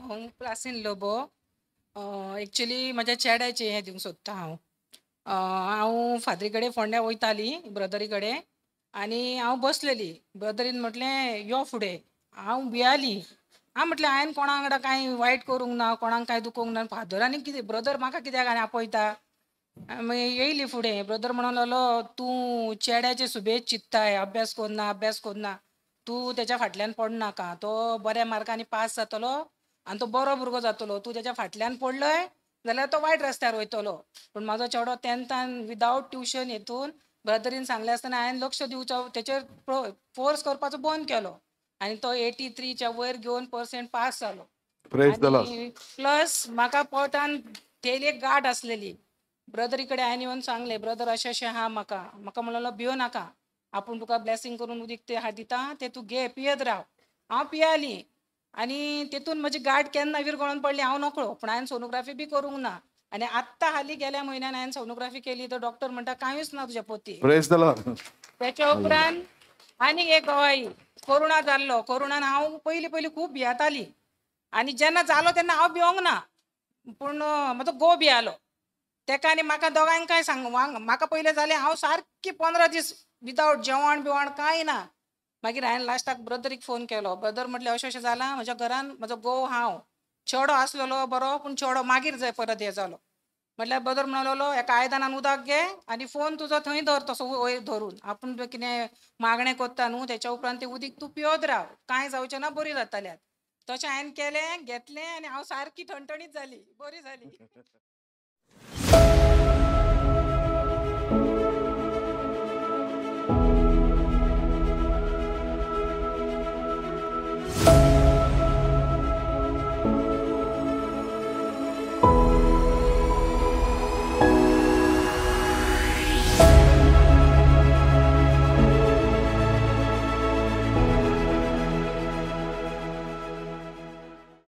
क्लासीन लोबो एक्चुअली म्हज्या चेड्याचें हें दिवंक सोदता हांव. हांव फादरी कडेन फोंड्या वयताली ब्रदरी कडेन आनी हांव बसलेली. ब्रदरीन म्हटलें यो फुडें. हांव भियाली. हांव म्हटलें हांवें कोणा वांगडा कांय वायट करूंक ना, कोणाक कांय दुखोवंक ना. फादरांनी कितें ब्रदर म्हाका कित्याक आनी आपयता. मागीर येयली फुडें. ब्रदर म्हणूंक लागलो, "तूं चेड्याचे सुबेज चिंत्ताय, अभ्यास कोन्ना, अभ्यास कोन्ना. तूं तेच्या फाटल्यान पडनाका. तो बऱ्या मार्कांनी पास जातलो आनी तो बरो भुरगो जातलो. तूं तेच्या फाटल्यान पडलय जाल्यार तो वायट रस्त्यार वयतलो." पूण म्हाजो चेडो तेन्थान विदावट ट्युशन हेतून ब्रदरीन सांगले आसतना हांवें लक्ष दिवचो तेचेर फोर्स करपाचो बंद केलो आनी तो 83च्या वयर घेवन पर्सेंट पास जालो. Praise the Lord. आनी प्लस म्हाका पोटान थेली एक गांठ आसलेली. ब्रदरी कडेन हांवें येवन सांगलें, ब्रदर अशें अशें आहा म्हाका म्हणलेलो भियो नाका. आपूण तुका ब्लेसींग करून उदीक ते दिता ते तूं घे पियेत राव. हांव पियाली आनी तेतून म्हजी गांठ केन्ना विरगळोन पडली हांव नकळो. पूण हांवें सोनोग्राफी बी करूंक ना. आनी आत्तां हालीं गेल्या म्हयन्यान हांवें सोनोग्राफी केली तर डॉक्टर म्हणटा कांयच ना तुज्या पोतयेक. Praise the Lord. त्याच्या उपरांत आनीक एक गवाही, कोरोना जाल्लो. कोरोनान हांव पयलीं खूब भियेताली आनी जेन्ना जालो तेन्ना हांव भिवंक ना. पूण म्हजो घोव भियालो. तेका आनी म्हाका दोगांयकांय म्हाका पयलें जालें हांव सारकी 15 दीस विदावट जेवण बिवण कांय ना. मागीर हांवें लास्टाक ब्रदरीक फोन केलो. ब्रदर म्हटलें अशें अशें जालां म्हज्या घरान म्हजो घोव हांव. चेडो आसलेलो बरो पूण चेडो मागीर जाय परत हें जालो. म्हटल्यार ब्रदर म्हणलोलो एका आयदनान उदक घे आनी फोन तुजो थंय धर तसो वयर धरून. आपूण कितें मागणें कोत्ता न्हू तेच्या उपरांत तें उदीक तूं पियोत राव. कांय जावचें ना बरी जातल्यात. तशें हांवें केलें, घेतलें आनी हांव सारकी ठणठणीत जाली, बरी जाली.